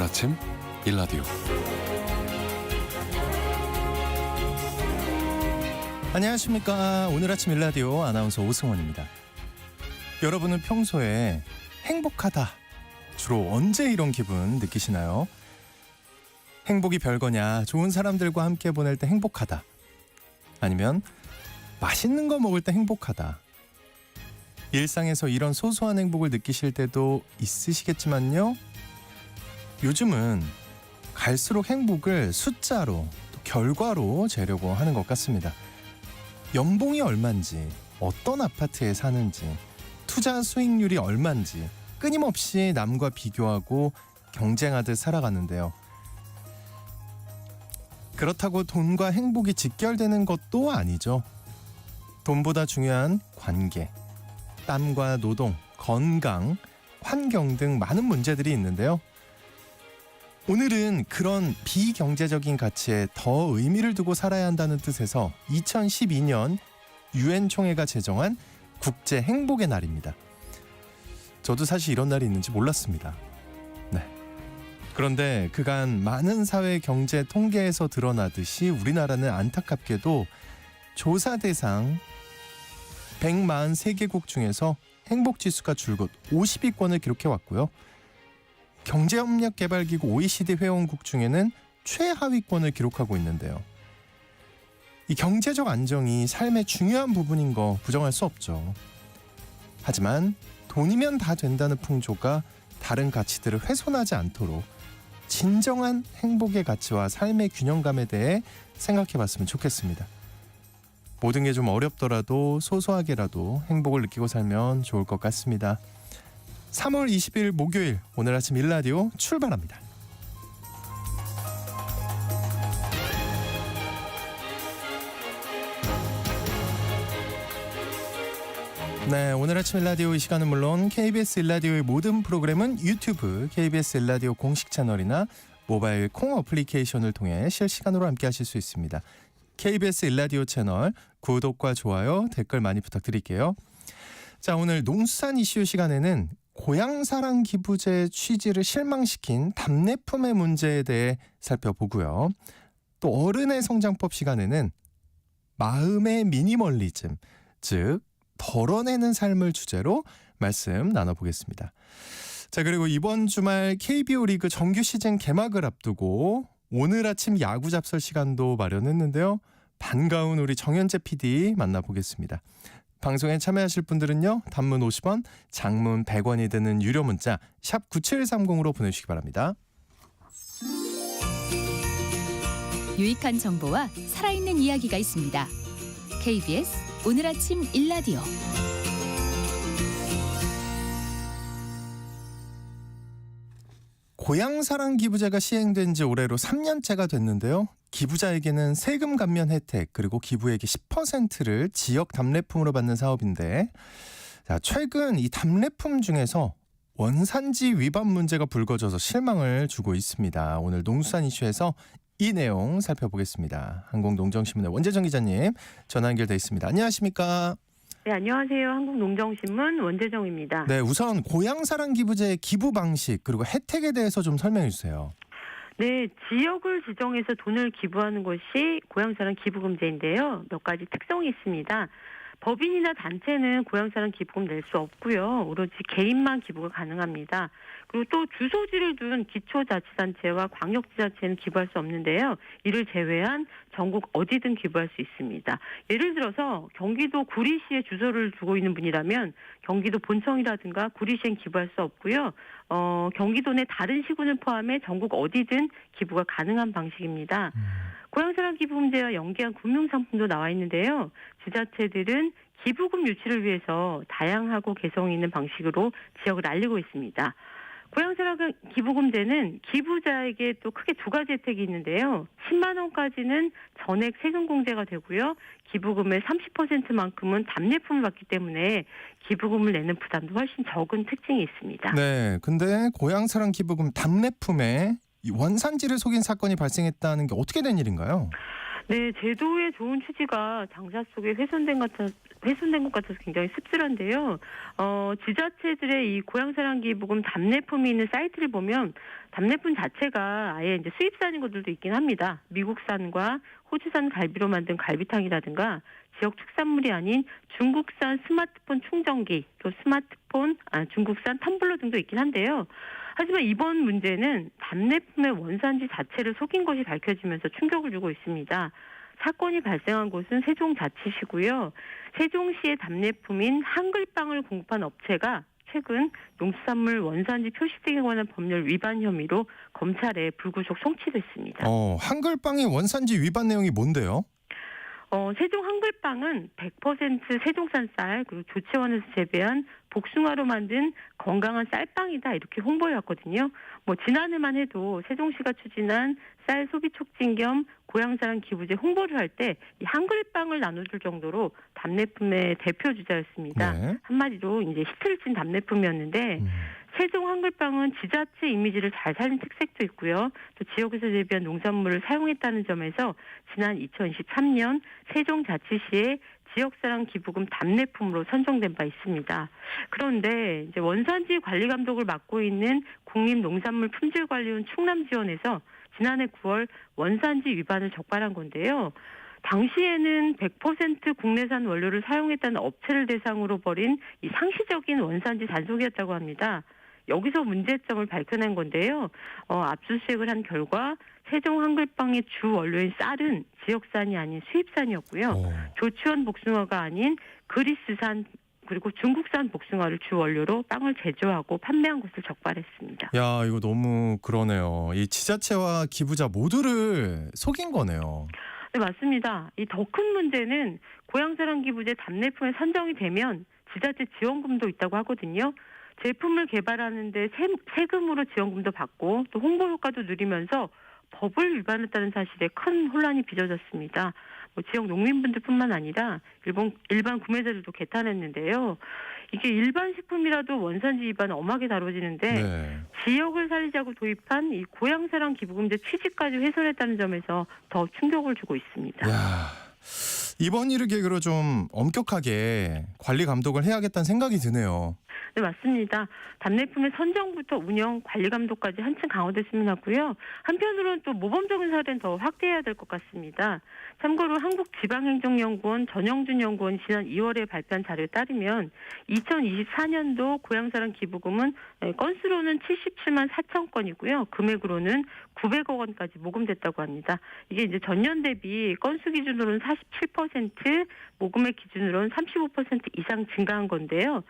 오늘 아침 일라디오. 안녕하십니까. 오늘 아침 일라디오 아나운서 오승원입니다. 여러분은 평소에 행복하다 주로 언제 이런 기분 느끼시나요? 행복이 별거냐, 좋은 사람들과 함께 보낼 때 행복하다, 아니면 맛있는 거 먹을 때 행복하다. 일상에서 이런 소소한 행복을 느끼실 때도 있으시겠지만요, 요즘은 갈수록 행복을 숫자로, 또 결과로 재려고 하는 것 같습니다. 연봉이 얼만지, 어떤 아파트에 사는지, 투자 수익률이 얼만지 끊임없이 남과 비교하고 경쟁하듯 살아가는데요. 그렇다고 돈과 행복이 직결되는 것도 아니죠. 돈보다 중요한 관계, 땀과 노동, 건강, 환경 등 많은 문제들이 있는데요. 오늘은 그런 비경제적인 가치에 더 의미를 두고 살아야 한다는 뜻에서 2012년 UN 총회가 제정한 국제 행복의 날입니다. 저도 사실 이런 날이 있는지 몰랐습니다. 네. 그런데 그간 많은 사회 경제 통계에서 드러나듯이 우리나라는 안타깝게도 조사 대상 143개국 중에서 행복지수가 줄곧 50위권을 기록해왔고요. 경제협력개발기구 OECD 회원국 중에는 최하위권을 기록하고 있는데요. 이 경제적 안정이 삶의 중요한 부분인 거 부정할 수 없죠. 하지만 돈이면 다 된다는 풍조가 다른 가치들을 훼손하지 않도록 진정한 행복의 가치와 삶의 균형감에 대해 생각해봤으면 좋겠습니다. 모든 게 좀 어렵더라도 소소하게라도 행복을 느끼고 살면 좋을 것 같습니다. 3월 20일 목요일, 오늘 아침 일라디오 출발합니다. 네, 오늘 아침 일라디오 이 시간은 물론 KBS 일라디오의 모든 프로그램은 유튜브, KBS 일라디오 공식 채널이나 모바일 콩 어플리케이션을 통해 실시간으로 함께 하실 수 있습니다. KBS 일라디오 채널 구독과 좋아요, 댓글 많이 부탁드릴게요. 자, 오늘 농수산 이슈 시간에는 고향사랑 기부제 취지를 실망시킨 답례품의 문제에 대해 살펴보고요. 또 어른의 성장법 시간에는 마음의 미니멀리즘, 즉 덜어내는 삶을 주제로 말씀 나눠보겠습니다. 자, 그리고 이번 주말 KBO 리그 정규 시즌 개막을 앞두고 오늘 아침 야구 잡설 시간도 마련했는데요. 반가운 우리 정현재 PD 만나보겠습니다. 방송에 참여하실 분들은요, 단문 50원, 장문 100원이 드는 유료 문자 샵 9730으로 보내주시기 바랍니다. 유익한 정보와 살아있는 이야기가 있습니다. KBS 오늘 아침 일라디오. 고향사랑 기부제가 시행된 지 올해로 3년째가 됐는데요. 기부자에게는 세금 감면 혜택, 그리고 기부액의 10%를 지역 답례품으로 받는 사업인데, 자, 최근 이 답례품 중에서 원산지 위반 문제가 불거져서 실망을 주고 있습니다. 오늘 농수산 이슈에서 이 내용 살펴보겠습니다. 한국농정신문의 원재정 기자님 전화 연결돼 있습니다. 안녕하십니까? 네, 안녕하세요. 한국농정신문 원재정입니다. 네, 우선 고향사랑 기부제의 기부 방식 그리고 혜택에 대해서 좀 설명해 주세요. 네, 지역을 지정해서 돈을 기부하는 것이 고향사랑 기부금제인데요. 몇 가지 특성이 있습니다. 법인이나 단체는 고향사랑 기부금 낼 수 없고요. 오로지 개인만 기부가 가능합니다. 그리고 또 주소지를 둔 기초자치단체와 광역지자체는 기부할 수 없는데요. 이를 제외한 전국 어디든 기부할 수 있습니다. 예를 들어서 경기도 구리시에 주소를 두고 있는 분이라면 경기도 본청이라든가 구리시엔 기부할 수 없고요. 경기도 내 다른 시군을 포함해 전국 어디든 기부가 가능한 방식입니다. 고향사랑 기부금제와 연계한 금융상품도 나와 있는데요. 지자체들은 기부금 유치를 위해서 다양하고 개성 있는 방식으로 지역을 알리고 있습니다. 고향사랑 기부금제는 기부자에게 또 크게 두 가지 혜택이 있는데요. 10만 원까지는 전액 세금 공제가 되고요. 기부금의 30%만큼은 답례품을 받기 때문에 기부금을 내는 부담도 훨씬 적은 특징이 있습니다. 네, 근데 고향사랑 기부금 답례품에 원산지를 속인 사건이 발생했다는 게 어떻게 된 일인가요? 네, 제도의 좋은 취지가 장사 속에 훼손된 것 훼손된 것 같아서 굉장히 씁쓸한데요. 지자체들의 이 고향사랑 기부금 답례품이 있는 사이트를 보면 답례품 자체가 아예 이제 수입산인 것들도 있긴 합니다. 미국산과 호주산 갈비로 만든 갈비탕이라든가 지역 특산물이 아닌 중국산 스마트폰 충전기, 또 중국산 텀블러 등도 있긴 한데요. 하지만 이번 문제는 답례품의 원산지 자체를 속인 것이 밝혀지면서 충격을 주고 있습니다. 사건이 발생한 곳은 세종자치시고요. 세종시의 답례품인 한글빵을 공급한 업체가 최근 농수산물 원산지 표시 등에 관한 법률 위반 혐의로 검찰에 불구속 송치됐습니다. 한글빵의 원산지 위반 내용이 뭔데요? 세종 한글빵은 100% 세종산 쌀 그리고 조치원에서 재배한 복숭아로 만든 건강한 쌀빵이다 이렇게 홍보해왔거든요. 지난해만 해도 세종시가 추진한 쌀 소비 촉진 겸 고향사랑 기부제 홍보를 할 때 이 한글빵을 나눠줄 정도로 답례품의 대표 주자였습니다. 네. 한마디로 이제 히트를 친 답례품이었는데 세종 한글빵은 지자체 이미지를 잘 살린 특색도 있고요. 또 지역에서 재배한 농산물을 사용했다는 점에서 지난 2023년 세종자치시의 지역사랑 기부금 답례품으로 선정된 바 있습니다. 그런데 이제 원산지 관리 감독을 맡고 있는 국립농산물 품질관리원 충남지원에서 지난해 9월 원산지 위반을 적발한 건데요. 당시에는 100% 국내산 원료를 사용했다는 업체를 대상으로 벌인 이 상시적인 원산지 단속이었다고 합니다. 여기서 문제점을 밝혀낸 건데요. 압수수색을 한 결과 세종 한글빵의 주 원료인 쌀은 지역산이 아닌 수입산이었고요. 조치원 복숭아가 아닌 그리스산 그리고 중국산 복숭아를 주 원료로 빵을 제조하고 판매한 것을 적발했습니다. 야, 이거 너무 그러네요. 이 지자체와 기부자 모두를 속인 거네요. 네, 맞습니다. 이 더 큰 문제는 고향사랑 기부제 답례품에 선정이 되면 지자체 지원금도 있다고 하거든요. 제품을 개발하는데 세금으로 지원금도 받고 또 홍보 효과도 누리면서 법을 위반했다는 사실에 큰 혼란이 빚어졌습니다. 지역 농민분들뿐만 아니라 일반 구매자들도 개탄했는데요. 이게 일반 식품이라도 원산지 위반은 엄하게 다뤄지는데 네. 지역을 살리자고 도입한 이 고향사랑 기부금제 취지까지 훼손했다는 점에서 더 충격을 주고 있습니다. 야, 이번 일을 계기로 좀 엄격하게 관리 감독을 해야겠다는 생각이 드네요. 네, 맞습니다. 답례품의 선정부터 운영, 관리 감독까지 한층 강화됐으면 하고요. 한편으로는 또 모범적인 사례는 더 확대해야 될 것 같습니다. 참고로 한국지방행정연구원 전영준 연구원이 지난 2월에 발표한 자료에 따르면 2024년도 고향사랑 기부금은 건수로는 77만 4천 건이고요. 금액으로는 900억 원까지 모금됐다고 합니다. 이게 이제 전년 대비 건수 기준으로는 47%, 모금액 기준으로는 35% 이상 증가한 건데요.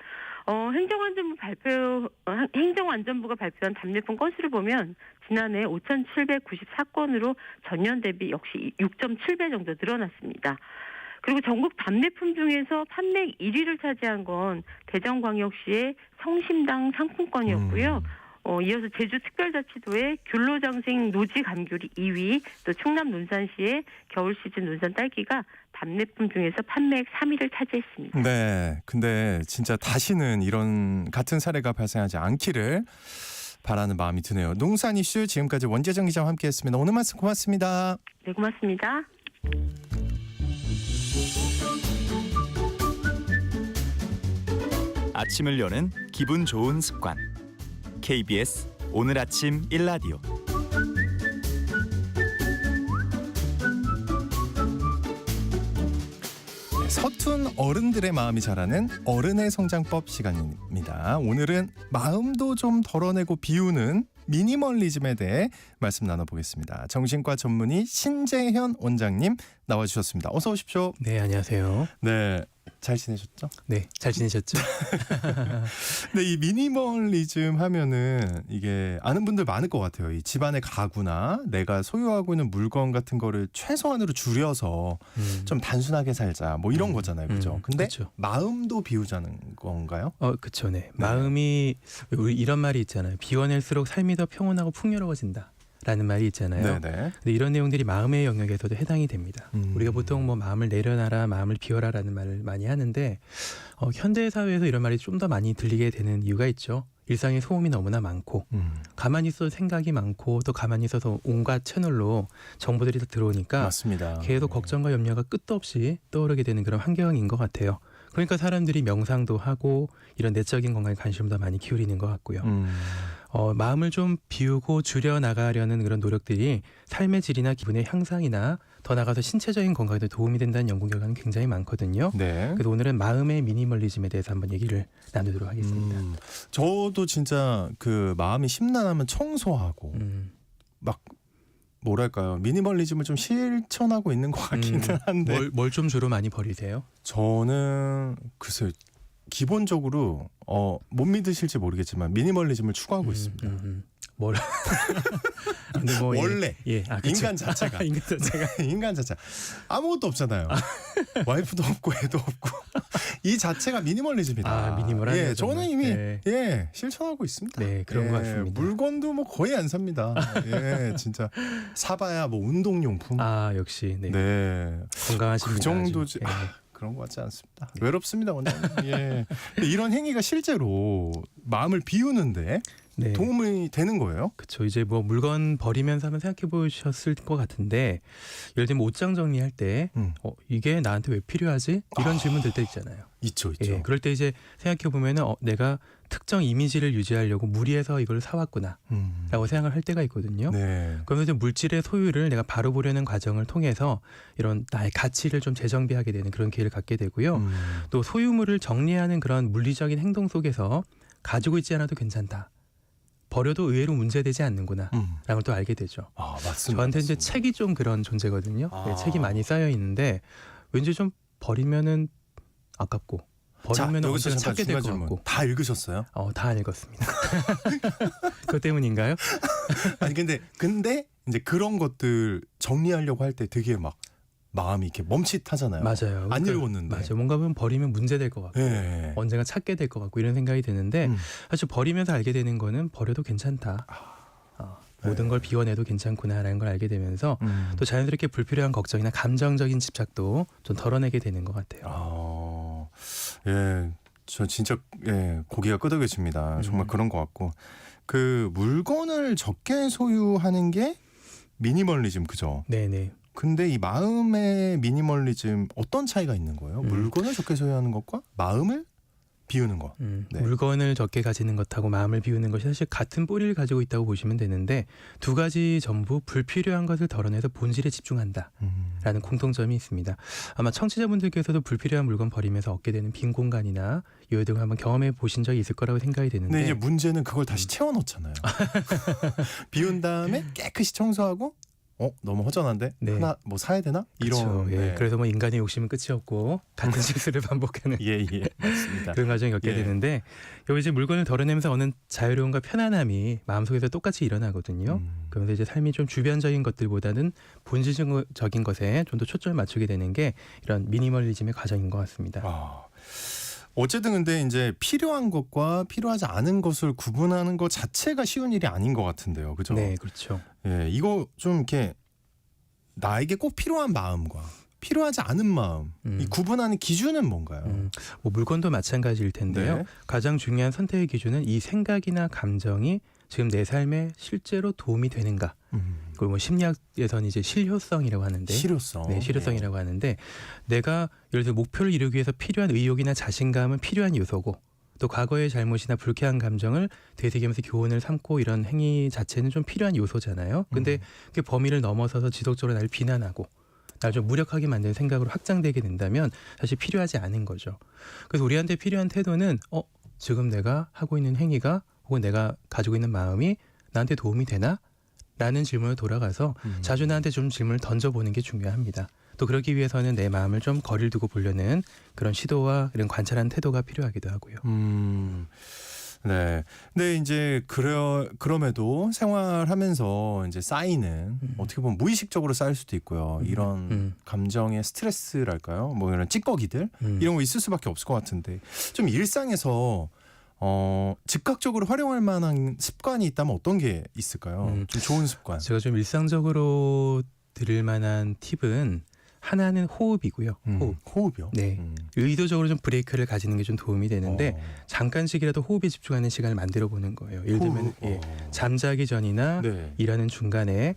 행정안전부가 발표한 답례품 건수를 보면 지난해 5,794건으로 전년 대비 역시 6.7배 정도 늘어났습니다. 그리고 전국 답례품 중에서 판매액 1위를 차지한 건 대전광역시의 성심당 상품권이었고요. 이어서 제주특별자치도의 귤로장생 노지 감귤이 2위, 또 충남 논산시의 겨울 시즌 논산 딸기가 답례품 중에서 판매액 3위를 차지했습니다. 네, 근데 진짜 다시는 이런 같은 사례가 발생하지 않기를 바라는 마음이 드네요. 농산 이슈 지금까지 원재정 기자와 함께했습니다. 오늘 말씀 고맙습니다. 네, 고맙습니다. 아침을 여는 기분 좋은 습관. KBS 오늘 아침 1라디오. 서툰 어른들의 마음이 자라는 어른의 성장법 시간입니다. 오늘은 마음도 좀 덜어내고 비우는 미니멀리즘에 대해 말씀 나눠보겠습니다. 정신과 전문의 신재현 원장님 나와주셨습니다. 어서 오십시오. 네, 안녕하세요. 네, 잘 지내셨죠? 네, 잘 지내셨죠? 네, 이 미니멀리즘 하면은 이게 아는 분들 많을 것 같아요. 이 집안의 가구나 내가 소유하고 있는 물건 같은 거를 최소한으로 줄여서 좀 단순하게 살자 뭐 이런 거잖아요. 그죠? 근데 그쵸. 마음도 비우자는 건가요? 그쵸, 네. 마음이 우리 이런 말이 있잖아요. 비워낼수록 삶이 더 평온하고 풍요로워진다. 라는 말이 있잖아요. 네네. 근데 이런 내용들이 마음의 영역에서도 해당이 됩니다. 우리가 보통 뭐 마음을 내려놔라, 마음을 비워라라는 말을 많이 하는데 현대 사회에서 이런 말이 좀 더 많이 들리게 되는 이유가 있죠. 일상의 소음이 너무나 많고 가만히 있어도 생각이 많고 또 가만히 있어서 온갖 채널로 정보들이 다 들어오니까 맞습니다. 계속 걱정과 염려가 끝도 없이 떠오르게 되는 그런 환경인 것 같아요. 그러니까 사람들이 명상도 하고 이런 내적인 건강에 관심을 더 많이 기울이는 것 같고요. 마음을 좀 비우고 줄여 나가려는 그런 노력들이 삶의 질이나 기분의 향상이나 더 나아가서 신체적인 건강에도 도움이 된다는 연구 결과는 굉장히 많거든요. 네. 그래서 오늘은 마음의 미니멀리즘에 대해서 한번 얘기를 나누도록 하겠습니다. 저도 진짜 그 마음이 심란하면 청소하고 막 뭐랄까요, 미니멀리즘을 좀 실천하고 있는 것 같기는 한데 뭘 좀 주로 많이 버리세요? 저는 글쎄 기본적으로 못 믿으실지 모르겠지만 미니멀리즘을 추구하고 있습니다. 뭘? 근데 뭐 원래 그쵸. 인간 자체가 인간 자체 아무것도 없잖아요. 와이프도 없고 애도 없고 이 자체가 미니멀리즘이다. 미니멀하네요. 예, 저는 이미 네. 실천하고 있습니다. 네, 그런 것 같습니다. 물건도 뭐 거의 안 삽니다. 예, 진짜 사봐야 뭐 운동용품. 역시 네. 그 건강하십니다. 정도지. 그런 것 같지 않습니다. 외롭습니다, 원장님. 예. 이런 행위가 실제로 마음을 비우는데 도움이 되는 거예요? 그렇죠. 이제 뭐 물건 버리면서 한번 생각해 보셨을 것 같은데, 예를 들면 옷장 정리할 때 이게 나한테 왜 필요하지? 이런 질문 들 때 있잖아요. 있죠. 예, 그럴 때 이제 생각해 보면은 내가 특정 이미지를 유지하려고 무리해서 이걸 사왔구나라고 생각을 할 때가 있거든요. 네. 그러면서 물질의 소유를 내가 바로 보려는 과정을 통해서 이런 나의 가치를 좀 재정비하게 되는 그런 기회를 갖게 되고요. 또 소유물을 정리하는 그런 물리적인 행동 속에서 가지고 있지 않아도 괜찮다. 버려도 의외로 문제되지 않는구나 라는 걸 또 알게 되죠. 맞습니다. 저한테 이제 책이 좀 그런 존재거든요. 책이 많이 쌓여 있는데 왠지 좀 버리면은 아깝고 버리면 언제나 찾게 될 것 같고. 다 읽으셨어요? 다 안 읽었습니다. 그것 때문인가요? 아니 근데 이제 그런 것들 정리하려고 할 때 되게 막 마음이 이렇게 멈칫하잖아요. 맞아요. 안 읽었는데. 맞아요. 뭔가 버리면 문제될 것 같고 언젠가 찾게 될 것 같고 이런 생각이 드는데 사실 버리면서 알게 되는 거는 버려도 괜찮다. 모든 걸 비워내도 괜찮구나라는 걸 알게 되면서 또 자연스럽게 불필요한 걱정이나 감정적인 집착도 좀 덜어내게 되는 것 같아요. 저 진짜 고개가 끄덕여집니다. 정말 그런 것 같고 그 물건을 적게 소유하는 게 미니멀리즘 그죠? 네네. 근데 이 마음의 미니멀리즘 어떤 차이가 있는 거예요? 물건을 적게 소유하는 것과 마음을 비우는 것. 물건을 적게 가지는 것하고 마음을 비우는 것이 사실 같은 뿌리를 가지고 있다고 보시면 되는데 두 가지 전부 불필요한 것을 덜어내서 본질에 집중한다라는 공통점이 있습니다. 아마 청취자분들께서도 불필요한 물건 버리면서 얻게 되는 빈 공간이나 여유 등을 한번 경험해 보신 적이 있을 거라고 생각이 되는데 근데 이제 문제는 그걸 다시 채워넣잖아요. 비운 다음에 깨끗이 청소하고 너무 허전한데 하나 뭐 사야 되나? 이런. 그래서 뭐 인간의 욕심은 끝이 없고 같은 실수를 반복하는 맞습니다. 그런 과정이 겪게 되는데 여기 이제 물건을 덜어내면서 얻는 자유로움과 편안함이 마음속에서 똑같이 일어나거든요. 그러면서 이제 삶이 좀 주변적인 것들보다는 본질적인 것에 좀 더 초점을 맞추게 되는 게 이런 미니멀리즘의 과정인 것 같습니다. 어쨌든 근데 이제 필요한 것과 필요하지 않은 것을 구분하는 것 자체가 쉬운 일이 아닌 것 같은데요, 그죠? 네, 그렇죠. 이거 좀 이렇게 나에게 꼭 필요한 마음과 필요하지 않은 마음 이 구분하는 기준은 뭔가요? 뭐 물건도 마찬가지일 텐데요. 가장 중요한 선택의 기준은 이 생각이나 감정이 지금 내 삶에 실제로 도움이 되는가. 그리고 뭐 심리학에서는 이제 실효성이라고 하는데, 실효성이라고 하는데, 내가 예를 들어 목표를 이루기 위해서 필요한 의욕이나 자신감은 필요한 요소고, 또 과거의 잘못이나 불쾌한 감정을 되새기면서 교훈을 삼고 이런 행위 자체는 좀 필요한 요소잖아요. 근데 그게 범위를 넘어서서 지속적으로 나를 비난하고, 나를 좀 무력하게 만드는 생각으로 확장되게 된다면 사실 필요하지 않은 거죠. 그래서 우리한테 필요한 태도는 지금 내가 하고 있는 행위가 혹은 내가 가지고 있는 마음이 나한테 도움이 되나? 라는 질문을 돌아가서 자주 나한테 좀 질문을 던져보는 게 중요합니다. 또 그러기 위해서는 내 마음을 좀 거리를 두고 보려는 그런 시도와 이런 관찰하는 태도가 필요하기도 하고요. 네. 근데 이제 그럼에도 생활하면서 이제 쌓이는 어떻게 보면 무의식적으로 쌓일 수도 있고요. 이런 감정의 스트레스랄까요? 뭐 이런 찌꺼기들 이런 거 있을 수밖에 없을 것 같은데 좀 일상에서 즉각적으로 활용할 만한 습관이 있다면 어떤 게 있을까요? 좀 좋은 습관. 제가 좀 일상적으로 드릴 만한 팁은 하나는 호흡이고요. 호흡이요? 네. 의도적으로 좀 브레이크를 가지는 게 좀 도움이 되는데 잠깐씩이라도 호흡에 집중하는 시간을 만들어 보는 거예요. 예를 들면 잠자기 전이나 일하는 중간에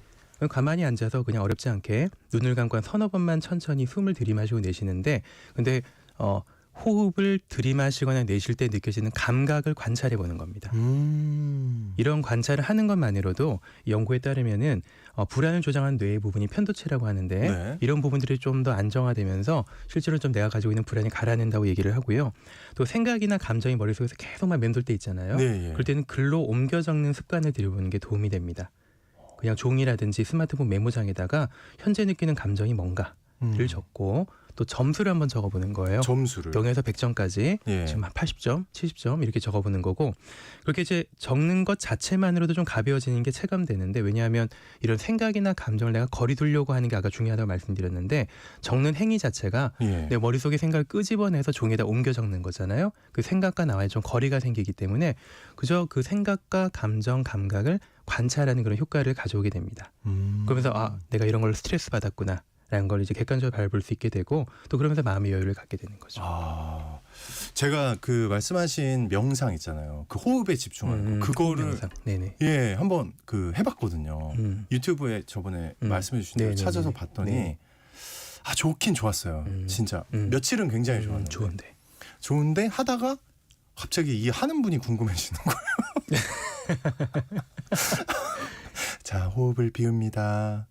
가만히 앉아서 그냥 어렵지 않게 눈을 감고 한 서너 번만 천천히 숨을 들이마시고 내쉬는데 근데 호흡을 들이마시거나 내쉴 때 느껴지는 감각을 관찰해 보는 겁니다. 이런 관찰을 하는 것만으로도 연구에 따르면은 불안을 조장한 뇌의 부분이 편도체라고 하는데 네. 이런 부분들이 좀 더 안정화되면서 실제로 좀 내가 가지고 있는 불안이 가라앉는다고 얘기를 하고요. 또 생각이나 감정이 머릿속에서 계속만 맴돌 때 있잖아요. 네, 예. 그럴 때는 글로 옮겨 적는 습관을 들여보는 게 도움이 됩니다. 그냥 종이라든지 스마트폰 메모장에다가 현재 느끼는 감정이 뭔가를 적고 또 점수를 한번 적어보는 거예요. 점수를 0에서 100점까지 예. 지금 한 80점, 70점 이렇게 적어보는 거고 그렇게 이제 적는 것 자체만으로도 좀 가벼워지는 게 체감되는데 왜냐하면 이런 생각이나 감정을 내가 거리 두려고 하는 게 아까 중요하다고 말씀드렸는데 적는 행위 자체가 예. 내 머릿속의 생각을 끄집어내서 종이에다 옮겨 적는 거잖아요. 그 생각과 나와의 좀 거리가 생기기 때문에 그저 그 생각과 감정, 감각을 관찰하는 그런 효과를 가져오게 됩니다. 그러면서 아 내가 이런 걸로 스트레스 받았구나. 라는 걸 이제 객관적으로 바라볼 수 있게 되고 또 그러면서 마음의 여유를 갖게 되는 거죠. 아, 제가 그 말씀하신 명상 있잖아요. 그 호흡에 집중하는 거. 그거를 명상. 네네. 예 한번 그 해봤거든요. 유튜브에 저번에 말씀해 주신 대로 네네네. 찾아서 봤더니 네. 아 좋긴 좋았어요. 진짜 며칠은 굉장히 좋았는데 좋은데 하다가 갑자기 이 하는 분이 궁금해지는 거예요. 자 호흡을 비웁니다.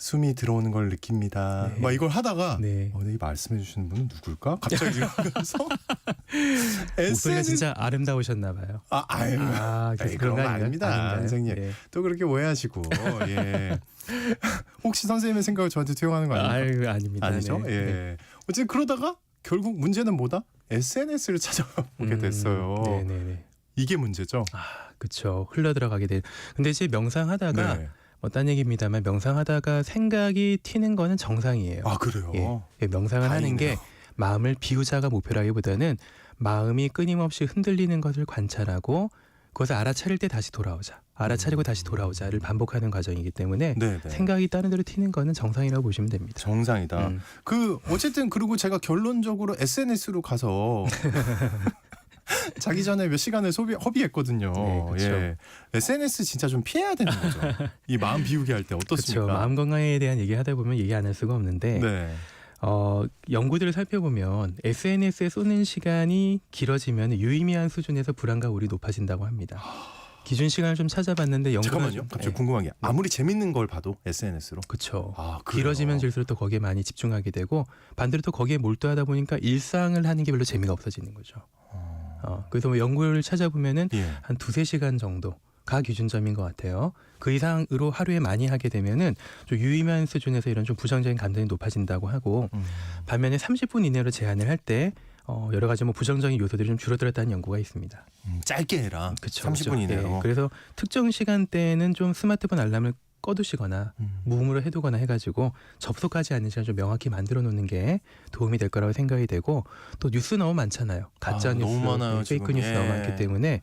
숨이 들어오는 걸 느낍니다. 네. 막 이걸 하다가 네. 이 말씀해 주시는 분은 누굴까? 갑자기 이러면서 목소리가 진짜 아름다우셨나 봐요. 아유 그래서 그런 거 아닌가요? 아닙니다, 아닌가요? 선생님. 네. 또 그렇게 오해하시고 예. 혹시 선생님의 생각을 저한테 투영하는 거 아닙니까? 아닙니다. 아니죠. 네. 예. 네. 어쨌든 그러다가 결국 문제는 뭐다? SNS를 찾아보게 됐어요. 네네네. 이게 문제죠. 그렇죠. 흘러 들어가게 돼. 근데 이제 명상하다가 네. 딴 얘기입니다만 명상하다가 생각이 튀는 거는 정상이에요. 아 그래요. 예, 명상을 하는 다행이네요. 게 마음을 비우자가 목표라기보다는 마음이 끊임없이 흔들리는 것을 관찰하고 그것을 알아차릴 때 다시 돌아오자. 알아차리고 다시 돌아오자를 반복하는 과정이기 때문에 네. 생각이 다른 데로 튀는 거는 정상이라고 보시면 됩니다. 정상이다. 그 어쨌든 그리고 제가 결론적으로 SNS로 가서 자기 전에 몇 시간을 허비했거든요. 네, 그쵸. 예. SNS 진짜 좀 피해야 되는 거죠. 이 마음 비우게 할 때 어떻습니까? 그렇죠. 마음 건강에 대한 얘기 하다 보면 얘기 안 할 수가 없는데 네. 연구들을 살펴보면 SNS에 쏘는 시간이 길어지면 유의미한 수준에서 불안과 우울이 높아진다고 합니다. 기준 시간을 좀 찾아봤는데 연구는 잠깐만요. 갑자기 궁금한 게 아무리 재밌는 걸 봐도 SNS로 그렇죠. 그래요? 길어지면 질수록 또 거기에 많이 집중하게 되고 반대로 또 거기에 몰두하다 보니까 일상을 하는 게 별로 재미가 없어지는 거죠. 그래서 뭐 연구를 찾아보면은 예. 한 2-3시간 정도가 기준점인 것 같아요. 그 이상으로 하루에 많이 하게 되면은 좀 유의미한 수준에서 이런 좀 부정적인 감정이 높아진다고 하고 반면에 30분 이내로 제한을 할 때 여러 가지 뭐 부정적인 요소들이 좀 줄어들었다는 연구가 있습니다. 짧게 해라. 그쵸, 30분 그쵸. 이내로. 예, 그래서 특정 시간대에는 좀 스마트폰 알람을 꺼두시거나 무음으로 해두거나 해가지고 접속하지 않는 시간 좀 명확히 만들어 놓는 게 도움이 될 거라고 생각이 되고 또 뉴스 너무 많잖아요. 가짜 뉴스, 너무 많아요, 페이크 지금. 뉴스 예. 너무 많기 때문에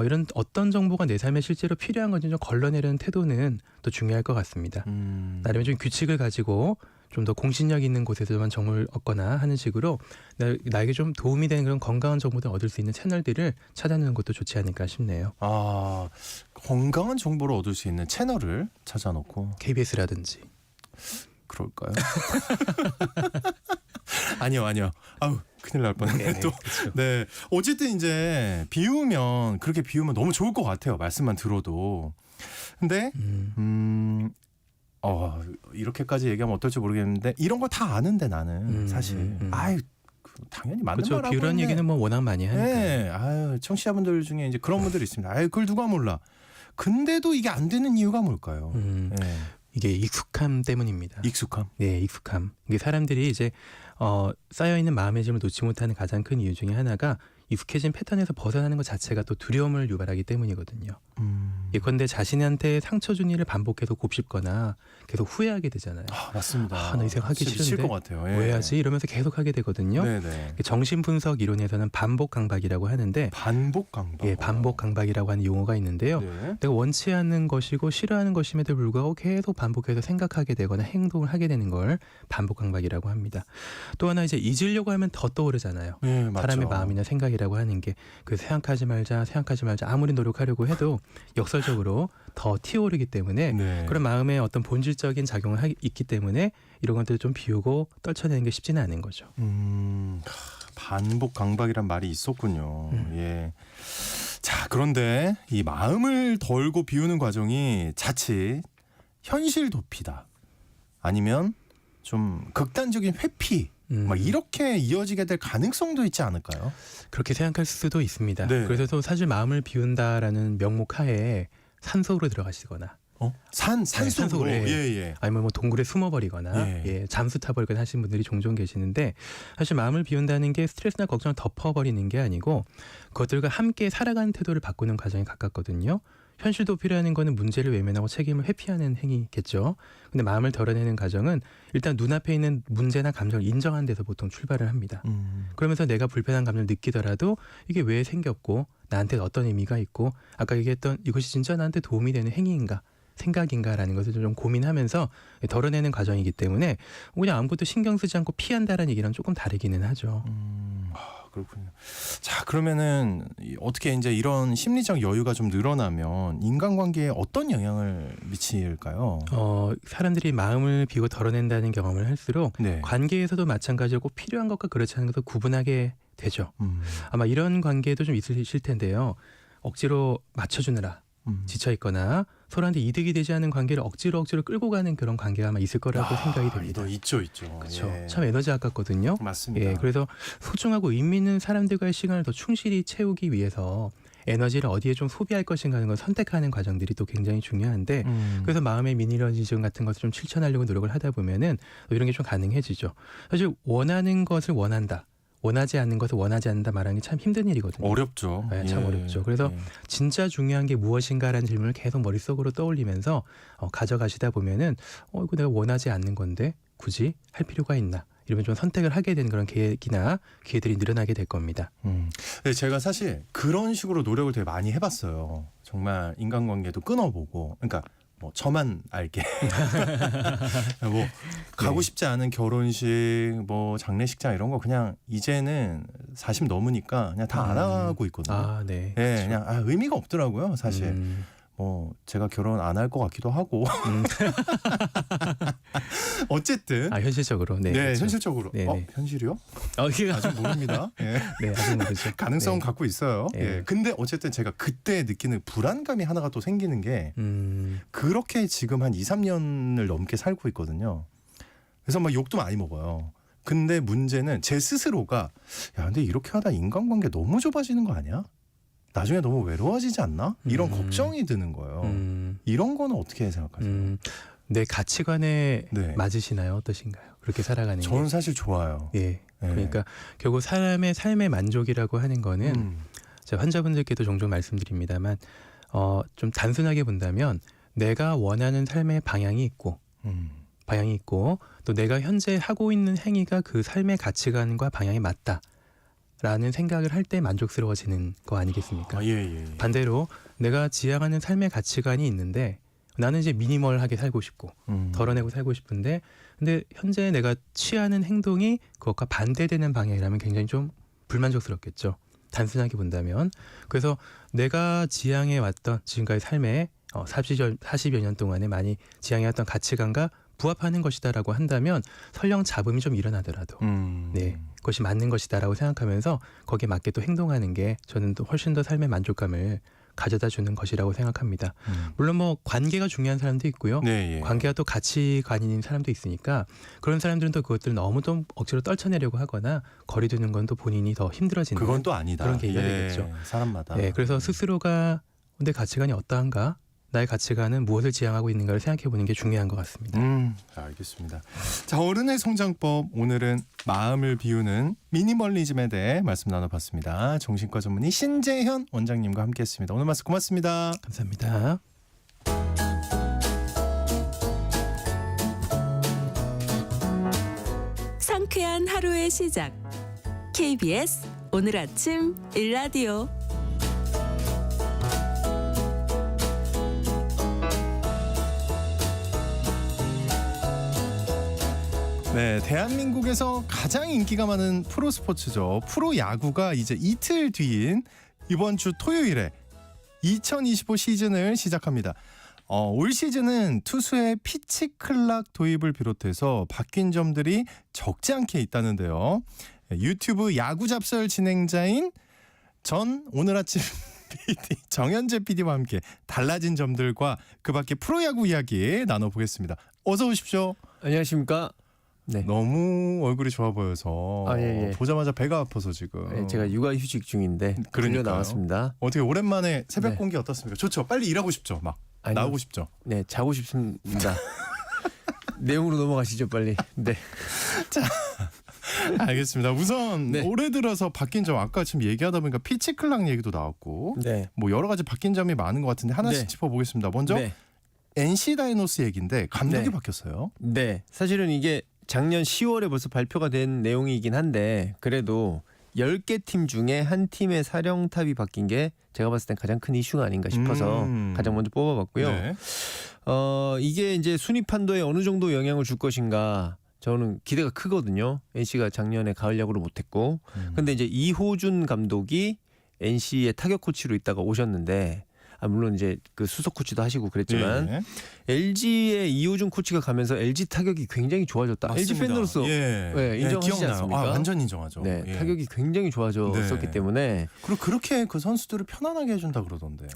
이런 어떤 정보가 내 삶에 실제로 필요한 건지 좀 걸러내려는 태도는 또 중요할 것 같습니다. 나름의 좀 규칙을 가지고 좀 더 공신력 있는 곳에서만 정보를 얻거나 하는 식으로 나에게 좀 도움이 되는 그런 건강한 정보를 얻을 수 있는 채널들을 찾아내는 것도 좋지 않을까 싶네요. 건강한 정보를 얻을 수 있는 채널을 찾아놓고 KBS라든지. 그럴까요? 아니요. 아우 큰일 날 뻔했네 또. 그렇죠. 네. 어쨌든 이제 그렇게 비우면 너무 좋을 것 같아요. 말씀만 들어도. 근데 이렇게까지 얘기하면 어떨지 모르겠는데 이런 거 다 아는데 나는 사실 당연히 맞는 그렇죠. 말하고 비유라는 있네. 얘기는 뭐 워낙 많이 하니까. 네. 청취자분들 중에 이제 그런 분들이 있습니다. 그걸 누가 몰라. 근데도 이게 안 되는 이유가 뭘까요? 네. 이게 익숙함 때문입니다. 익숙함. 네, 익숙함. 이게 사람들이 이제 쌓여 있는 마음의 짐을 놓지 못하는 가장 큰 이유 중에 하나가 익숙해진 패턴에서 벗어나는 것 자체가 또 두려움을 유발하기 때문이거든요. 예컨대 자신한테 상처 준 일을 반복해서 곱씹거나 계속 후회하게 되잖아요. 맞습니다. 나 이 생각 하기 싫을 싫은데 것 같아요. 왜 하지? 이러면서 계속 하게 되거든요. 네네. 정신분석 이론에서는 반복 강박이라고 하는데 반복 강박. 예, 반복 강박이라고 하는 용어가 있는데요. 네. 내가 원치 않는 것이고 싫어하는 것임에도 불구하고 계속 반복해서 생각하게 되거나 행동을 하게 되는 걸 반복 강박이라고 합니다. 또 하나 이제 잊으려고 하면 더 떠오르잖아요. 네, 맞죠. 사람의 마음이나 생각이라고 하는 게 그 생각하지 말자 아무리 노력하려고 해도 역설적으로 더 튀어오르기 때문에 네. 그런 마음의 어떤 본질적인 작용을 있기 때문에 이런 것들을 좀 비우고 떨쳐내는 게 쉽지는 않은 거죠. 반복 강박이란 말이 있었군요. 예. 자, 그런데 이 마음을 덜고 비우는 과정이 자칫 현실 도피다. 아니면 좀 극단적인 회피. 막 이렇게 이어지게 될 가능성도 있지 않을까요? 그렇게 생각할 수도 있습니다. 네. 그래서 또 사실 마음을 비운다라는 명목 하에 산속으로 들어가시거나 산속으로. 예. 예. 아니면 뭐 동굴에 숨어버리거나 예. 잠수 타버리거나 하시는 분들이 종종 계시는데 사실 마음을 비운다는 게 스트레스나 걱정을 덮어버리는 게 아니고 그것들과 함께 살아가는 태도를 바꾸는 과정에 가깝거든요. 현실 도피라는 거는 문제를 외면하고 책임을 회피하는 행위겠죠. 근데 마음을 덜어내는 과정은 일단 눈앞에 있는 문제나 감정을 인정하는 데서 보통 출발을 합니다. 그러면서 내가 불편한 감정을 느끼더라도 이게 왜 생겼고 나한테 어떤 의미가 있고 아까 얘기했던 이것이 진짜 나한테 도움이 되는 행위인가 생각인가라는 것을 좀 고민하면서 덜어내는 과정이기 때문에 그냥 아무것도 신경 쓰지 않고 피한다라는 얘기랑 조금 다르기는 하죠. 그렇군요. 자, 그러면은 어떻게 이제 이런 심리적 여유가 좀 늘어나면 인간관계에 어떤 영향을 미칠까요? 사람들이 마음을 비고 덜어낸다는 경험을 할수록 네. 관계에서도 마찬가지로 꼭 필요한 것과 그렇지 않은 것을 구분하게 되죠. 아마 이런 관계도 좀 있으실 텐데요. 억지로 맞춰주느라 지쳐 있거나 서로한테 이득이 되지 않은 관계를 억지로 끌고 가는 그런 관계가 아마 있을 거라고 생각이 됩니다. 있죠. 그렇죠. 예. 참 에너지 아깝거든요. 맞습니다. 예, 그래서 소중하고 의미 있는 사람들과의 시간을 더 충실히 채우기 위해서 에너지를 어디에 좀 소비할 것인가 하는 걸 선택하는 과정들이 또 굉장히 중요한데 그래서 마음의 미니멀리즘 같은 것을 좀 실천하려고 노력을 하다 보면은 이런 게 좀 가능해지죠. 사실 원하는 것을 원한다. 원하지 않는 것을 원하지 않는다 말하는 게 참 힘든 일이거든요. 어렵죠. 네, 참 어렵죠. 그래서 진짜 중요한 게 무엇인가라는 질문을 계속 머릿속으로 떠올리면서 가져가시다 보면은 이거 내가 원하지 않는 건데 굳이 할 필요가 있나 이러면 좀 선택을 하게 되는 그런 계획이나 기회들이 늘어나게 될 겁니다. 네, 제가 사실 그런 식으로 노력을 되게 많이 해봤어요. 정말 인간관계도 끊어보고, 그러니까 뭐 저만 알게 뭐 가고 싶지 않은 결혼식, 뭐 장례식장 이런 거 그냥 이제는 40 넘으니까 그냥 다 안 하고 있거든요. 아, 네. 네, 그렇죠. 그냥 의미가 없더라고요, 사실. 뭐 제가 결혼 안 할 것 같기도 하고. 어쨌든. 현실적으로. 네. 그렇죠. 그렇죠. 현실적으로. 네네. 현실이요? 이게 아직 모릅니다. 예. 네, 아직 모르죠. 가능성은 네. 갖고 있어요. 네. 예. 근데 어쨌든 제가 그때 느끼는 불안감이 하나가 또 생기는 게 그렇게 지금 한 2, 3년을 넘게 살고 있거든요. 그래서 막 욕도 많이 먹어요. 근데 문제는 제 스스로가 근데 이렇게 하다 인간관계 너무 좁아지는 거 아니야? 나중에 너무 외로워지지 않나? 이런 걱정이 드는 거예요. 이런 거는 어떻게 생각하세요? 내 가치관에 네. 맞으시나요? 어떠신가요? 그렇게 살아가는 게. 저는 사실 좋아요. 예. 그러니까 결국 사람의 삶의 만족이라고 하는 거는 제가 환자분들께도 종종 말씀드립니다만 좀 단순하게 본다면 내가 원하는 삶의 방향이 있고 또 내가 현재 하고 있는 행위가 그 삶의 가치관과 방향이 맞다라는 생각을 할 때 만족스러워지는 거 아니겠습니까? 예. 반대로 내가 지향하는 삶의 가치관이 있는데 나는 이제 미니멀하게 살고 싶고 덜어내고 살고 싶은데 근데 현재 내가 취하는 행동이 그것과 반대되는 방향이라면 굉장히 좀 불만족스럽겠죠. 단순하게 본다면. 그래서 내가 지향해 왔던 지금까지 삶의 40여 년 동안에 많이 지향해왔던 가치관과 부합하는 것이다라고 한다면 설령 잡음이 좀 일어나더라도 네, 그것이 맞는 것이다라고 생각하면서 거기에 맞게 또 행동하는 게 저는 또 훨씬 더 삶의 만족감을 가져다 주는 것이라고 생각합니다. 물론 뭐 관계가 중요한 사람도 있고요. 네, 예. 관계가 또 가치관인 사람도 있으니까 그런 사람들은 또 그것들을 너무 좀 억지로 떨쳐내려고 하거나 거리 두는 건 또 본인이 더 힘들어지는 그건 또 아니다. 그런 계기가 되겠죠. 사람마다. 네, 그래서 스스로가 내 가치관이 어떠한가? 나의 가치관은 무엇을 지향하고 있는가를 생각해보는 게 중요한 것 같습니다. 알겠습니다. 자, 어른의 성장법, 오늘은 마음을 비우는 미니멀리즘에 대해 말씀 나눠봤습니다. 정신과 전문의 신재현 원장님과 함께했습니다. 오늘 말씀 고맙습니다. 감사합니다. 상쾌한 하루의 시작. KBS 오늘 아침 일라디오. 네, 대한민국에서 가장 인기가 많은 프로스포츠죠. 프로야구가 이제 이틀 뒤인 이번 주 토요일에 2025 시즌을 시작합니다. 올 시즌은 투수의 피치 클락 도입을 비롯해서 바뀐 점들이 적지 않게 있다는데요. 유튜브 야구 잡설 진행자인 전 오늘 아침 PD 정현재 PD와 함께 달라진 점들과 그밖에 프로야구 이야기 나눠보겠습니다. 어서 오십시오. 안녕하십니까? 네. 너무 얼굴이 좋아 보여서 예. 보자마자 배가 아파서 지금. 네, 제가 육아휴직 중인데 그러니까요. 나왔습니다. 어떻게 오랜만에 새벽 네. 공기 어떻습니까? 좋죠. 빨리 일하고 싶죠. 막 아니요. 나오고 싶죠. 네, 자고 싶습니다. 내용으로 넘어가시죠, 빨리. 네. 알겠습니다. 우선 네. 올해 들어서 바뀐 점 아까 지금 얘기하다 보니까 피치 클락 얘기도 나왔고 네. 뭐 여러 가지 바뀐 점이 많은 것 같은데 하나씩 네. 짚어보겠습니다. 먼저 네. NC 다이노스 얘기인데 감독이 네. 바뀌었어요. 네. 사실은 이게 작년 10월에 벌써 발표가 된 내용이긴 한데 그래도 10개 팀 중에 한 팀의 사령탑이 바뀐 게 제가 봤을 땐 가장 큰 이슈가 아닌가 싶어서 가장 먼저 뽑아봤고요. 네. 이게 이제 순위 판도에 어느 정도 영향을 줄 것인가 저는 기대가 크거든요. NC가 작년에 가을 야구를 못했고 근데 이제 이호준 감독이 NC의 타격 코치로 있다가 오셨는데 물론 이제 그 수석 코치도 하시고 그랬지만 예. LG의 이호준 코치가 가면서 LG 타격이 굉장히 좋아졌다. LG 맞습니다. 팬으로서 예. 네, 인정하시지 기억나요. 않습니까? 완전 인정하죠. 네, 예. 타격이 굉장히 좋아졌었기 네. 때문에 그리고 그렇게 그 선수들을 편안하게 해준다 그러던데.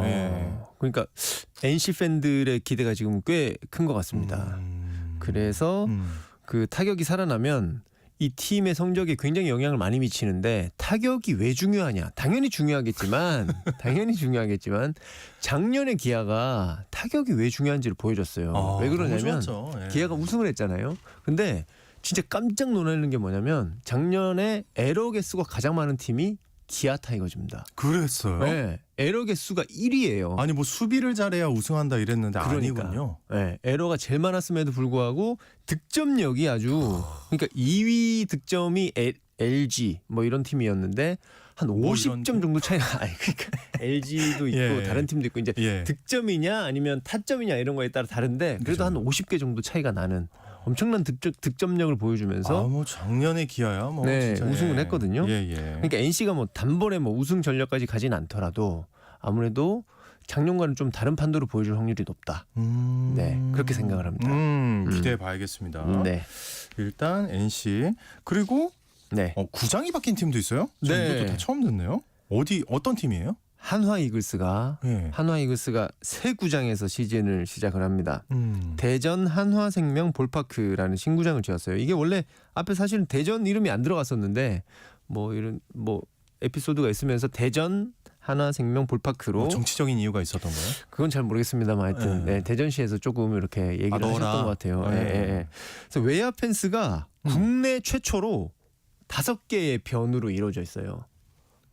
예. 그러니까 NC 팬들의 기대가 지금 꽤 큰 것 같습니다. 그래서 그 타격이 살아나면 이 팀의 성적에 굉장히 영향을 많이 미치는데 타격이 왜 중요하냐? 당연히 중요하겠지만 작년의 기아가 타격이 왜 중요한지를 보여줬어요. 왜 그러냐면 예. 기아가 우승을 했잖아요. 근데 진짜 깜짝 놀라는 게 뭐냐면 작년에 에러 개수가 가장 많은 팀이 기아 타이거즈입니다. 그랬어요? 네, 에러 개수가 1위예요. 아니 뭐 수비를 잘해야 우승한다 이랬는데 그러니까. 아니군요. 네, 에러가 제일 많았음에도 불구하고 득점력이 아주 그러니까 2위 득점이 LG 뭐 이런 팀이었는데 한 뭐 50점 정도 차이가 그러니까 LG도 있고 예. 다른 팀도 있고 이제 예. 득점이냐 아니면 타점이냐 이런 거에 따라 다른데 그래도 그죠. 한 50개 정도 차이가 나는 엄청난 득점력을 보여주면서 뭐 작년에 기아야 뭐 네, 진짜 우승을 했거든요. 예. 그러니까 NC가 뭐 단번에 뭐 우승 전력까지 가진 않더라도 아무래도 작년과는 좀 다른 판도를 보여줄 확률이 높다. 네, 그렇게 생각을 합니다. 기대해 봐야겠습니다. 네, 일단 NC 그리고 네. 구장이 바뀐 팀도 있어요? 저 네. 이것도 다 처음 듣네요. 어떤 팀이에요? 한화 이글스가 예. 새 구장에서 시즌을 시작을 합니다. 대전 한화생명 볼파크라는 신구장을 지었어요. 이게 원래 앞에 사실은 대전 이름이 안 들어갔었는데 뭐 이런 뭐 에피소드가 있으면서 대전 한화생명 볼파크로 뭐 정치적인 이유가 있었던 거예요? 그건 잘 모르겠습니다만 하여튼 예. 네, 대전시에서 조금 이렇게 얘기를 하셨던 것 같아요. 예. 예. 그래서 외야 펜스가 국내 최초로 5개의 변으로 이루어져 있어요.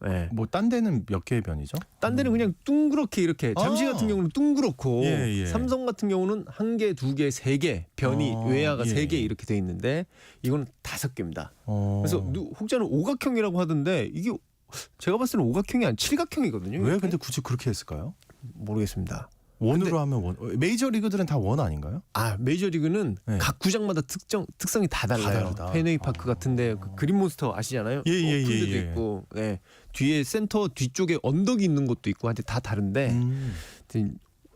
네. 뭐 딴 데는 몇 개의 변이죠? 딴 데는 그냥 둥그렇게 이렇게 잠시 아. 같은 경우는 둥그렇고 예. 삼성 같은 경우는 1개, 2개, 3개 변이 외야가 예. 3개 이렇게 돼 있는데 이거는 5개입니다. 어. 그래서 혹자는 오각형이라고 하던데 이게 제가 봤을 때는 오각형이 아니라 칠각형이거든요. 왜 이렇게? 근데 굳이 그렇게 했을까요? 모르겠습니다. 원으로 하면 원. 메이저 리그들은 다 원 아닌가요? 메이저리그는 네. 각 구장마다 특성이 다 달라요. 다르다. 페네이 파크 같은데 그 그린몬스터 아시잖아요. 예. 오픈드도 있고, 네. 뒤에 센터 뒤쪽에 언덕이 있는 곳도 있고 한테 다 다른데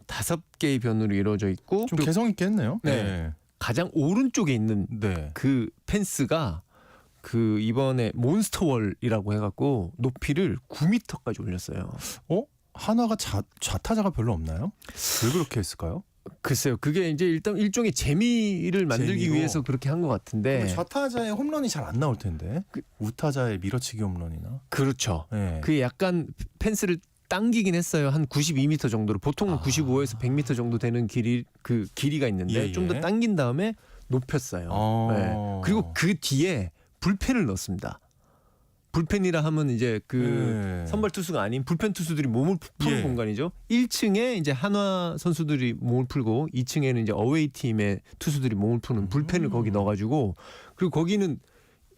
5개의 변으로 이루어져 있고 좀 그리고 개성 있게 했네요. 네. 가장 오른쪽에 있는 네. 그 펜스가 그 이번에 몬스터월이라고 해갖고 높이를 9m까지 올렸어요. 한화가 좌타자가 별로 없나요? 왜 그렇게 했을까요? 글쎄요, 그게 이제 일단 일종의 재미를 만들기 재미로. 위해서 그렇게 한 것 같은데. 좌타자의 홈런이 잘 안 나올 텐데 우타자의 밀어치기 홈런이나. 그렇죠. 네. 그게 약간 펜스를 당기긴 했어요. 한 92m 정도로 보통은 95에서 100m 정도 되는 길이가 있는데 예. 좀 더 당긴 다음에 높였어요. 네. 그리고 그 뒤에 불펜을 넣었습니다. 불펜이라 하면 이제 그 선발 투수가 아닌 불펜 투수들이 몸을 푸는 공간이죠. 1층에 이제 한화 선수들이 몸을 풀고 2층에는 이제 어웨이 팀의 투수들이 몸을 푸는 불펜을 거기 넣어가지고 그리고 거기는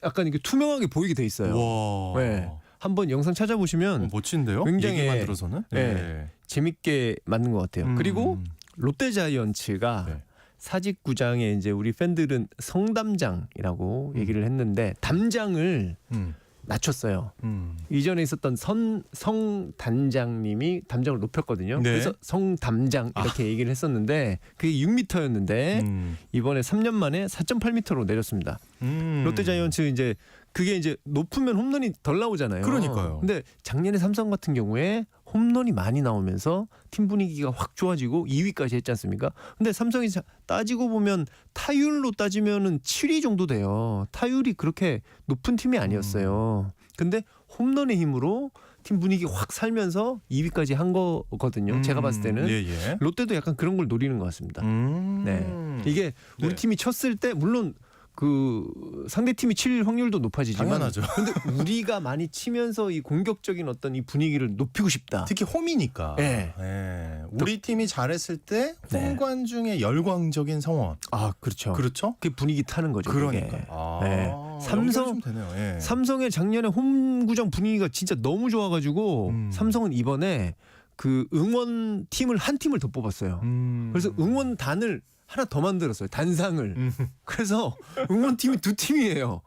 약간 이게 투명하게 보이게 돼 있어요. 와. 네. 한번 영상 찾아보시면 멋진데요? 굉장히 얘기만 들어서는. 네. 재밌게 만든 것 같아요. 그리고 롯데자이언츠가 네. 사직구장에 이제 우리 팬들은 성담장이라고 얘기를 했는데 담장을 낮췄어요. 이전에 있었던 성단장님이 담장을 높였거든요. 네. 그래서 성담장 이렇게 얘기를 했었는데 그게 6m였는데 이번에 3년 만에 4.8m로 내렸습니다. 롯데자이언츠 이제 그게 이제 높으면 홈런이 덜 나오잖아요. 그러니까요. 근데 작년에 삼성 같은 경우에 홈런이 많이 나오면서 팀 분위기가 확 좋아지고 2위까지 했지 않습니까? 근데 삼성이 따지고 보면 타율로 따지면은 7위 정도 돼요. 타율이 그렇게 높은 팀이 아니었어요. 근데 홈런의 힘으로 팀 분위기 확 살면서 2위까지 한 거거든요. 제가 봤을 때는 예. 롯데도 약간 그런 걸 노리는 것 같습니다. 네. 이게 우리 네. 팀이 쳤을 때 물론 그 상대 팀이 칠 확률도 높아지지만 당연하죠. 근데 우리가 많이 치면서 이 공격적인 어떤 이 분위기를 높이고 싶다. 특히 홈이니까. 네. 예. 우리 팀이 잘했을 때 네. 홈관중의 열광적인 성원. 아, 그렇죠. 그렇죠? 그 분위기 타는 거죠. 그러니까. 그게. 아, 네. 삼성- 연결이 좀 되네요. 예. 삼성의 작년에 홈구장 분위기가 진짜 너무 좋아가지고 삼성은 이번에 그 응원 팀을 한 팀을 더 뽑았어요. 그래서 응원단을 하나 더 만들었어요. 단상을. 그래서 응원팀이 2팀이에요.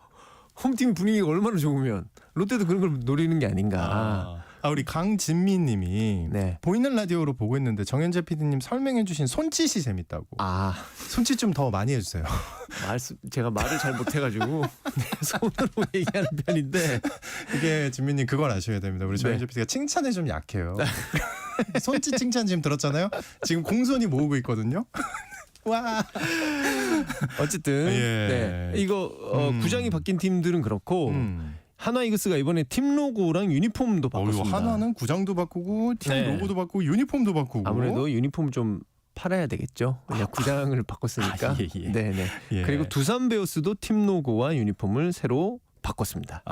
홈팀 분위기가 얼마나 좋으면 롯데도 그런 걸 노리는 게 아닌가. 우리 강진미님이 네. 보이는 라디오로 보고 있는데 정현재 PD님 설명해주신 손짓이 재밌다고. 아, 손짓 좀 더 많이 해주세요. 제가 말을 잘 못해가지고 손으로 얘기하는 편인데 이게 진미님 그걸 아셔야 됩니다. 우리 정현재 PD가 칭찬에 좀 약해요. 손짓 칭찬 지금 들었잖아요. 지금 공손히 모으고 있거든요. 와. 어쨌든 예. 네. 이거 구장이 바뀐 팀들은 그렇고 하나 이글스가 이번에 팀 로고랑 유니폼도 바꿨습니다. 하나는 구장도 바꾸고 팀 네. 로고도 바꾸고 유니폼도 바꾸고. 아무래도 유니폼 좀 팔아야 되겠죠. 그냥 구장을 바꿨으니까. 아, 예. 네네. 예. 그리고 두산 베어스도 팀 로고와 유니폼을 새로 바꿨습니다.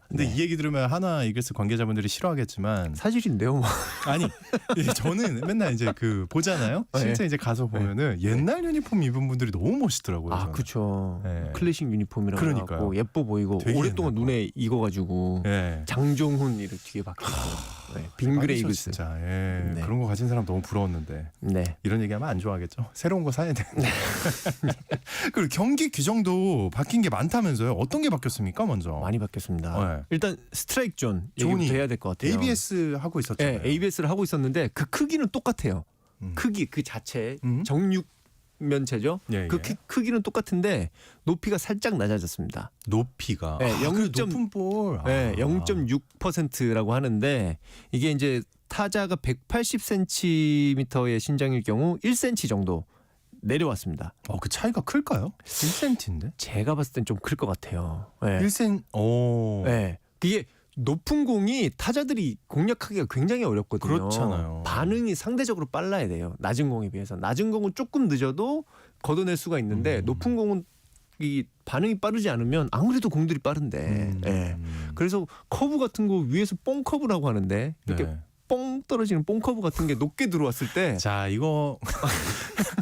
근데 네. 이 얘기 들으면 하나 이글스 관계자분들이 싫어하겠지만 사실인데요. 뭐. 아니 저는 맨날 이제 그 보잖아요. 실제 이제 가서 보면은 옛날 유니폼 입은 분들이 너무 멋있더라고요. 아, 저는. 그렇죠. 네. 클래식 유니폼이라고 그러니까요. 하고 예뻐 보이고 되게 오랫동안 옛날 눈에 익어가지고 예. 장종훈 이렇게 뒤에 박혀있고 네. 빙그레 대박이죠, 이글스. 진짜. 예. 네. 그런 거 가진 사람 너무 부러웠는데 네. 이런 얘기하면 안 좋아하겠죠. 새로운 거 사야 돼. 그리고 경기 규정도 바뀐 게 많다면서요. 어떤 게 바뀌었습니까, 먼저? 많이 바뀌었습니다. 네. 일단 스트라이크 존 존이 얘기부터 해야 될 것 같아요. ABS 하고 있었잖아요. 네, ABS를 하고 있었는데 그 크기는 똑같아요. 음. 크기 그 자체 음. 정육면체죠. 예, 그 예. 크기는 똑같은데 높이가 살짝 낮아졌습니다. 높이가 네, 그래, 0. 높은 볼. 네, 0.6%라고 하는데 이게 이제 타자가 180cm의 신장일 경우 1cm 정도 내려왔습니다. 그 차이가 클까요? 1cm인데? 제가 봤을 땐 좀 클 것 같아요. 네. 1cm. 오. 네. 그게 높은 공이 타자들이 공략하기가 굉장히 어렵거든요. 그렇잖아요. 반응이 상대적으로 빨라야 돼요. 낮은 공에 비해서. 낮은 공은 조금 늦어도 걷어낼 수가 있는데 높은 공은 이 반응이 빠르지 않으면 아무래도 공들이 빠른데. 예. 그래서 커브 같은 거 위에서 뽕 커브라고 하는데 이렇게 네. 뽕 떨어지는 뽕 커브 같은 게 높게 들어왔을 때 자, 이거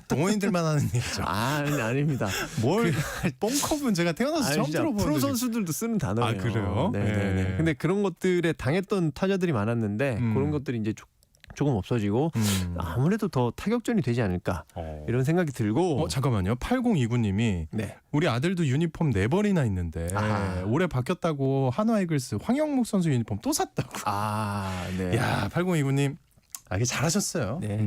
동호인들만 하는 얘기죠. 아닙니다. 뭘 뽕컵은 제가 태어나서 처음 진짜 들어보는 프로 얘기. 선수들도 쓰는 단어예요. 아, 그래요? 네네네. 예. 근데 그런 것들에 당했던 타자들이 많았는데 그런 것들이 이제 조금 없어지고 아무래도 더 타격전이 되지 않을까 이런 생각이 들고. 잠깐만요. 8029님이 네. 우리 아들도 유니폼 4벌이나 있는데 아하. 올해 바뀌었다고 한화 이글스 황영목 선수 유니폼 또 샀다고. 네. 야, 8029님. 이게 잘하셨어요. 네.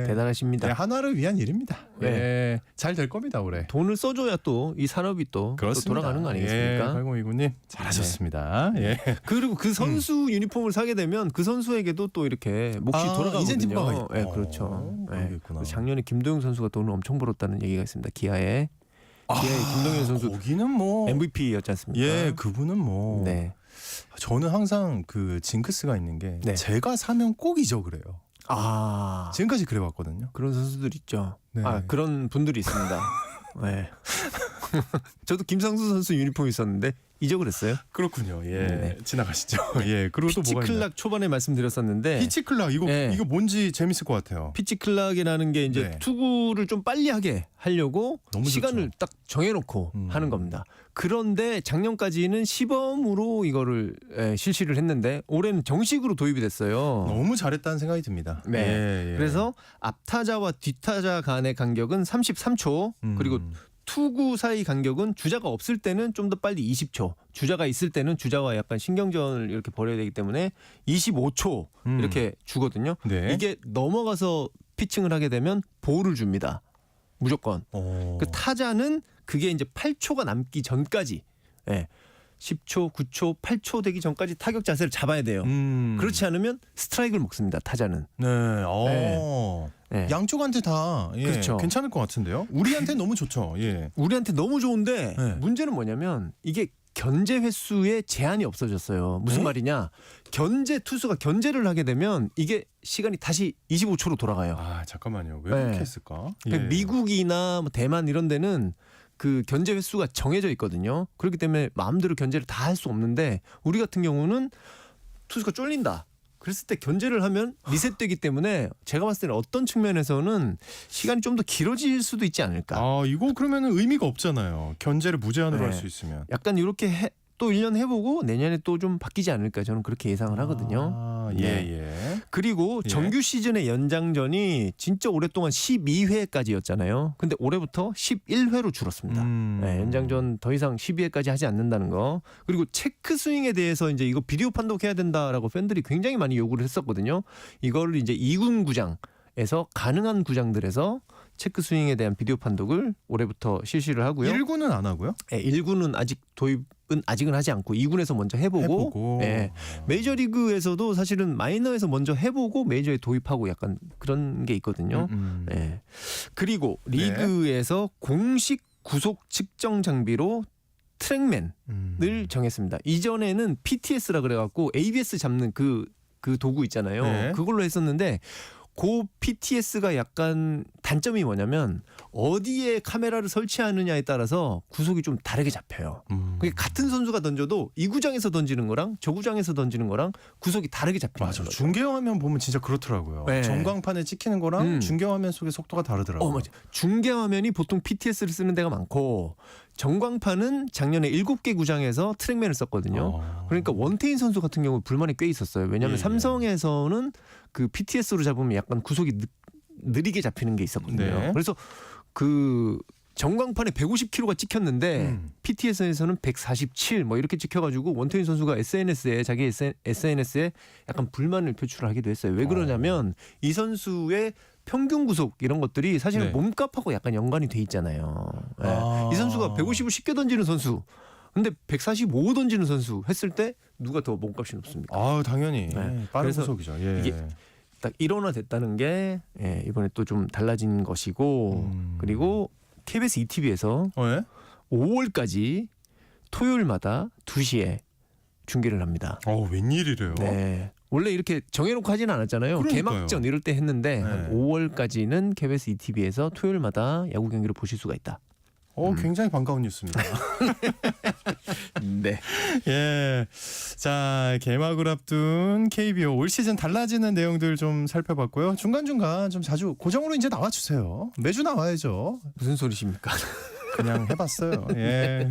대단하십니다. 네, 한화를 위한 일입니다. 네. 네. 잘 될 겁니다, 올해. 돈을 써줘야 또 이 산업이 또 돌아가는 거 아니겠습니까? 8029님 잘하셨습니다. 예. 그리고 그 선수 유니폼을 사게 되면 그 선수에게도 또 이렇게 몫이 돌아가거든요. 인센티브가 있- 네, 그렇죠. 그러겠구나. 작년에 김동현 선수가 돈을 엄청 벌었다는 얘기가 있습니다. 기아에 김동현 선수 거기는 뭐 MVP였지 않습니까? 예, 그분은 뭐 네. 저는 항상 그 징크스가 있는 게 네. 제가 사면 꼭 잊어 그래요. 지금까지 그래 왔거든요. 그런 선수들 있죠. 네. 그런 분들이 있습니다. 네. 저도 김상수 선수 유니폼 있었는데 잊어버렸어요. 그렇군요. 예. 네. 지나가시죠. 예. 그리고 또 뭐가 있나요? 피치클락 초반에 말씀드렸었는데 피치클락 이거 네. 이거 뭔지 재밌을 것 같아요. 피치클락이라는 게 이제 네. 투구를 좀 빨리 하게 하려고 너무 시간을 좋죠. 딱 정해놓고 하는 겁니다. 그런데 작년까지는 시범으로 이거를 실시를 했는데 올해는 정식으로 도입이 됐어요. 너무 잘했다는 생각이 듭니다. 네. 예, 예. 그래서 앞타자와 뒷타자 간의 간격은 33초 그리고 투구 사이 간격은 주자가 없을 때는 좀 더 빨리 20초, 주자가 있을 때는 주자와 약간 신경전을 이렇게 벌여야 되기 때문에 25초 이렇게 주거든요. 네. 이게 넘어가서 피칭을 하게 되면 볼을 줍니다. 무조건. 그 타자는 그게 이제 8초가 남기 전까지 10초, 9초, 8초 되기 전까지 타격 자세를 잡아야 돼요. 그렇지 않으면 스트라이크를 먹습니다. 타자는. 네. 네. 양쪽한테 다 그렇죠. 괜찮을 것 같은데요. 우리한테 너무 좋죠. 예. 우리한테 너무 좋은데 네. 문제는 뭐냐면 이게 견제 횟수에 제한이 없어졌어요. 무슨 네? 말이냐? 투수가 견제를 하게 되면 이게 시간이 다시 25초로 돌아가요. 아 잠깐만요. 왜 네. 그렇게 했을까? 그러니까 미국이나 뭐 대만 이런 데는 그 견제 횟수가 정해져 있거든요. 그렇기 때문에 마음대로 견제를 다 할 수 없는데 우리 같은 경우는 투수가 쫄린다. 그랬을 때 견제를 하면 리셋되기 때문에 제가 봤을 때는 어떤 측면에서는 시간이 좀 더 길어질 수도 있지 않을까. 아 이거 그러면은 의미가 없잖아요. 견제를 무제한으로 네. 할 수 있으면. 약간 이렇게 또 1년 해보고 내년에 또 좀 바뀌지 않을까 저는 그렇게 예상을 하거든요. 아, 네. 예. 그리고 예. 정규 시즌의 연장전이 진짜 오랫동안 12회까지였잖아요. 근데 올해부터 11회로 줄었습니다. 네, 연장전 더 이상 12회까지 하지 않는다는 거. 그리고 체크 스윙에 대해서 이제 이거 비디오 판독해야 된다라고 팬들이 굉장히 많이 요구를 했었거든요. 이걸 이제 2군 구장에서 가능한 구장들에서 체크 스윙에 대한 비디오 판독을 올해부터 실시를 하고요. 1군은 안 하고요? 네, 1군은 아직 도입은 아직은 하지 않고 2군에서 먼저 해보고 네, 메이저리그에서도 사실은 마이너에서 먼저 해보고 메이저에 도입하고 약간 그런 게 있거든요. 네. 그리고 리그에서 공식 구속 측정 장비로 트랙맨을 정했습니다. 이전에는 PTS라 그래갖고 ABS 잡는 그 도구 있잖아요. 네. 그걸로 했었는데 그 PTS가 약간 단점이 뭐냐면 어디에 카메라를 설치하느냐에 따라서 구속이 좀 다르게 잡혀요. 그게 같은 선수가 던져도 이 구장에서 던지는 거랑 저 구장에서 던지는 거랑 구속이 다르게 잡히는 맞아. 거죠. 중계화면 보면 진짜 그렇더라고요. 네. 전광판에 찍히는 거랑 중계화면 속의 속도가 다르더라고요. 맞아. 중계화면이 보통 PTS를 쓰는 데가 많고 전광판은 작년에 7개 구장에서 트랙맨을 썼거든요. 그러니까 원태인 선수 같은 경우 불만이 꽤 있었어요. 왜냐하면 예. 삼성에서는 그 PTS로 잡으면 약간 구속이 느리게 잡히는 게 있었거든요. 네. 그래서 그 전광판에 150km가 찍혔는데 PTS에서는 147 뭐 이렇게 찍혀가지고 원태인 선수가 자기 SNS에 약간 불만을 표출하기도 했어요. 왜 그러냐면 이 선수의 평균 구속 이런 것들이 사실은 네. 몸값하고 약간 연관이 돼 있잖아요. 네. 이 선수가 150을 쉽게 던지는 선수, 근데 145 던지는 선수 했을 때 누가 더 몸값이 높습니까? 아 당연히 네. 빠른 그래서 구속이죠. 예. 이게 딱 일원화됐다는 게 이번에 또 좀 달라진 것이고 그리고 KBS ETV에서 예? 5월까지 토요일마다 2시에 중계를 합니다. 웬일이래요? 네. 원래 이렇게 정해놓고 하진 않았잖아요. 그러니까요. 개막전 이럴 때 했는데 한 네. 5월까지는 KBS ETV에서 토요일마다 야구 경기를 보실 수가 있다. 굉장히 반가운 뉴스입니다. 네. 예. 자, 개막을 앞둔 KBO 올 시즌 달라지는 내용들 좀 살펴봤고요. 중간중간 좀 자주 고정으로 이제 나와주세요. 매주 나와야죠. 무슨 소리십니까? 그냥 해봤어요. 예.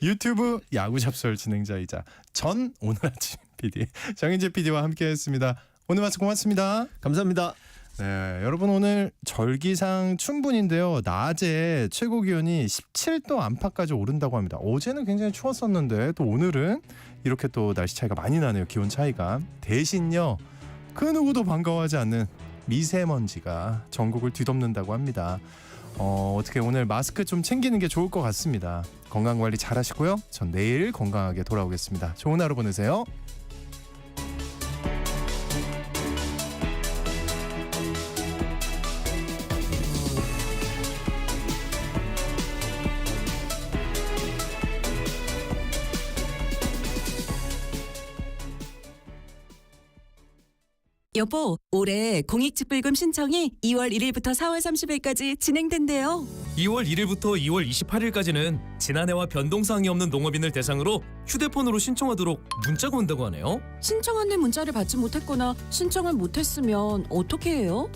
유튜브 야구 잡설 진행자이자 전 오늘 아침 PD 정인재 PD와 함께했습니다. 오늘 말씀 고맙습니다. 감사합니다. 네, 여러분 오늘 절기상 춘분인데요. 낮에 최고 기온이 17도 안팎까지 오른다고 합니다. 어제는 굉장히 추웠었는데 또 오늘은 이렇게 또 날씨 차이가 많이 나네요. 기온 차이가. 대신요. 그 누구도 반가워하지 않는 미세먼지가 전국을 뒤덮는다고 합니다. 어떻게 오늘 마스크 좀 챙기는 게 좋을 것 같습니다. 건강관리 잘 하시고요. 전 내일 건강하게 돌아오겠습니다. 좋은 하루 보내세요. 여보, 올해 공익직불금 신청이 2월 1일부터 4월 30일까지 진행된대요. 2월 1일부터 2월 28일까지는 지난해와 변동사항이 없는 농업인을 대상으로 휴대폰으로 신청하도록 문자가 온다고 하네요. 신청한 내 문자를 받지 못했거나 신청을 못했으면 어떻게 해요?